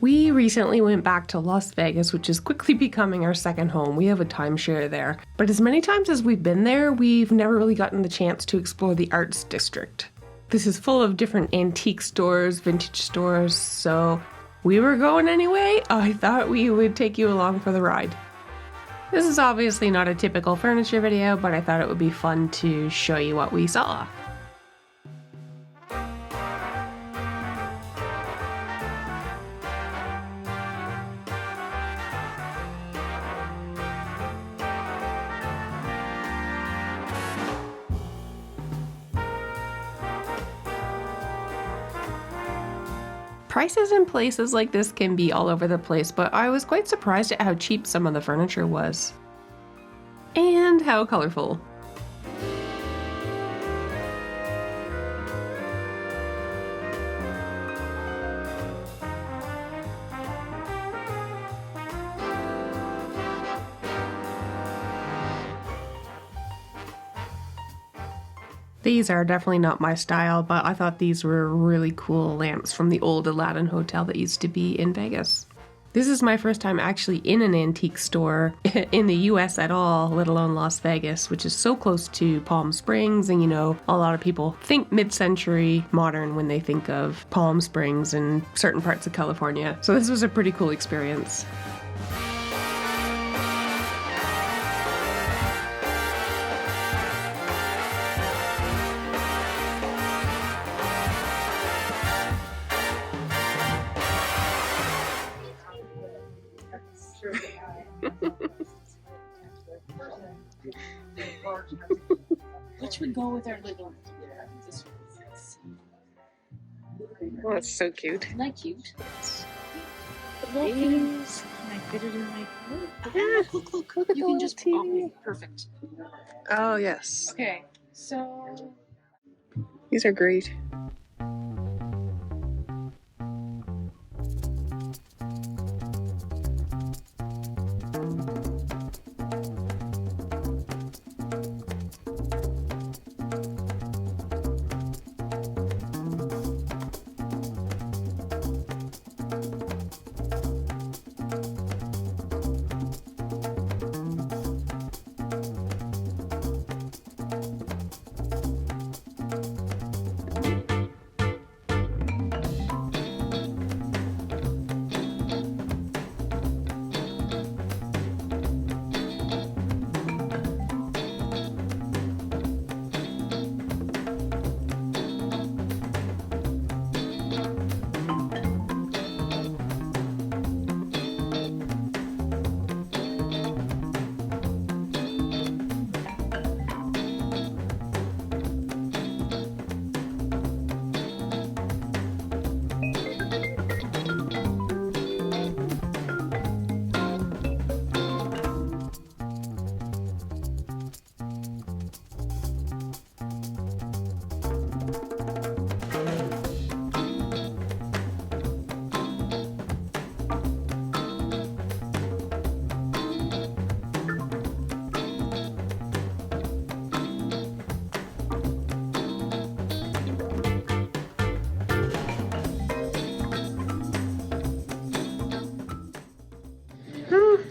We recently went back to Las Vegas, which is quickly becoming our second home. We have a timeshare there. But as many times as we've been there, we've never really gotten the chance to explore the arts district. This is full of different antique stores, vintage stores, so we were going anyway. I thought we would take you along for the ride. This is obviously not a typical furniture video, but I thought it would be fun to show you what we saw. Prices in places like this can be all over the place, but I was quite surprised at how cheap some of the furniture was. And how colorful. These are definitely not my style, but I thought these were really cool lamps from the old Aladdin Hotel that used to be in Vegas. This is my first time actually in an antique store in the US at all, let alone Las Vegas, which is so close to Palm Springs. And you know, a lot of people think mid-century modern when they think of Palm Springs and certain parts of California. So this was a pretty cool experience. Which would go with our living room. Oh, that's so cute. Isn't that cute? Yes. Can I fit it in my coat? Yeah. Look. You can just okay, perfect. Oh, yes. Okay, so These are great.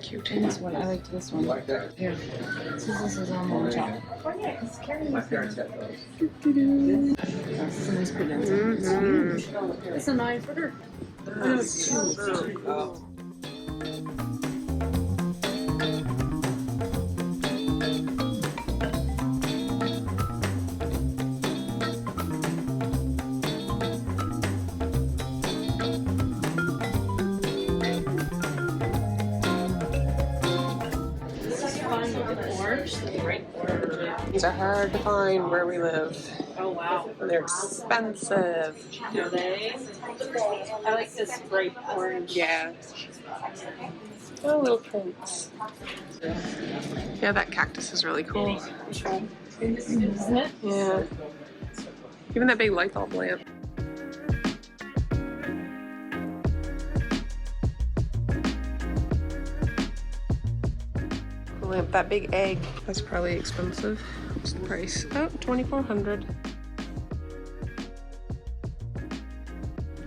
Cute. and this one. I liked this one. Here. So this is on top. Oh yeah, it's carrying this nice pigment. It's a 9-footer. That's so cool. These are hard to find where we live. Oh wow. They're expensive. Are they? I like this bright orange. Yeah. Oh, little prints. Yeah, that cactus is really cool. Isn't it? Yeah. Even that big light bulb lamp. Lamp, that big egg. That's probably expensive. What's the price? Oh, $2,400.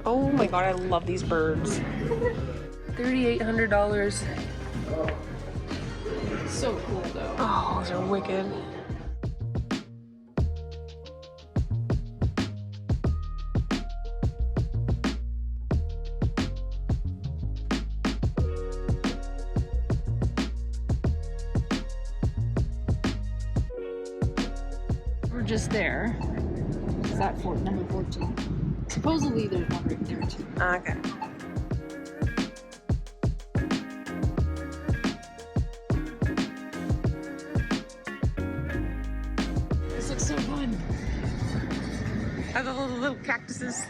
Oh, Oh my god, I love these birds. $3,800. So cool though. Oh, those are wicked. We're just there. Is that for number 14? Supposedly there's one right there too. Okay. This looks so fun. Are the little cactuses?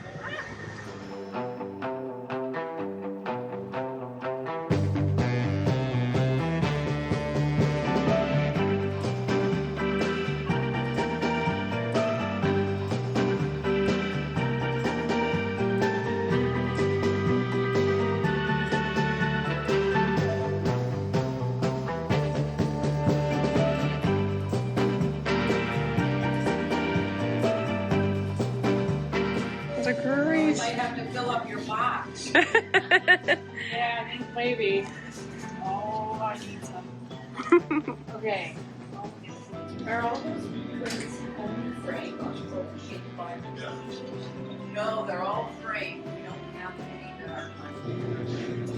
Those are great. You might have to fill up your box. Yeah, I think maybe. Oh, I need some. Okay. Are all those prints only framed? No, they're all framed. We don't have any that are unframed.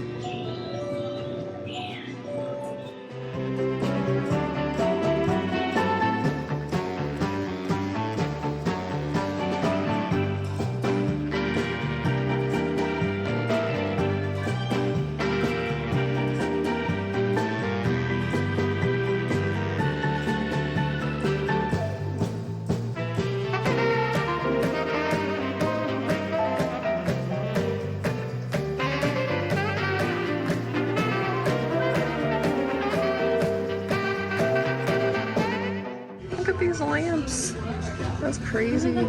Look at these lamps. That's crazy. Oh,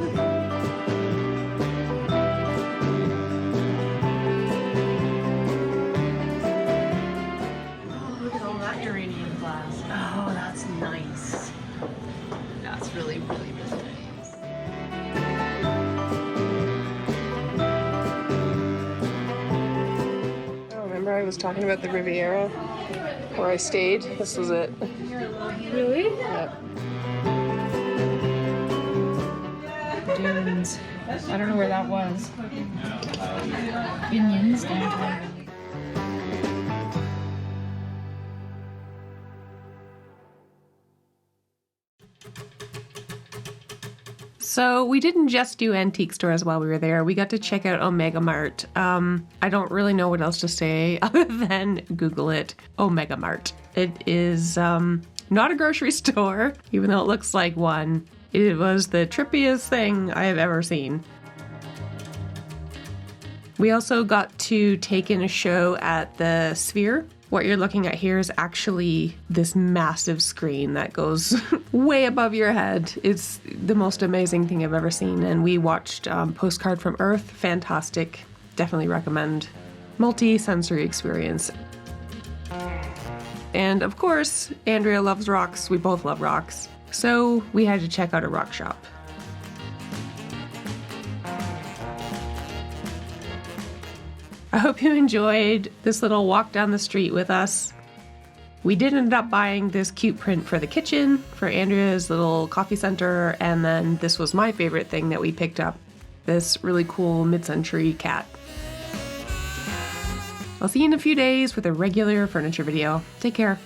look at all that uranium glass. Oh, that's nice. That's really, really, really nice. Oh, remember I was talking about the Riviera where I stayed? This was it. Really? Yep. Dunes. I don't know where that was. Binions downtown. So we didn't just do antique stores while we were there. We got to check out Omega Mart. I don't really know what else to say other than Google it. Omega Mart. It is not a grocery store, even though it looks like one. It was the trippiest thing I have ever seen. We also got to take in a show at the Sphere. What you're looking at here is actually this massive screen that goes way above your head. It's the most amazing thing I've ever seen. And we watched Postcard from Earth. Fantastic. Definitely recommend. Multi-sensory experience. And of course, Andrea loves rocks. We both love rocks. So we had to check out a rock shop. I hope you enjoyed this little walk down the street with us. We did end up buying this cute print for the kitchen, for Andrea's little coffee center, and then this was my favorite thing that we picked up, this really cool mid-century cat. I'll see you in a few days with a regular furniture video. Take care.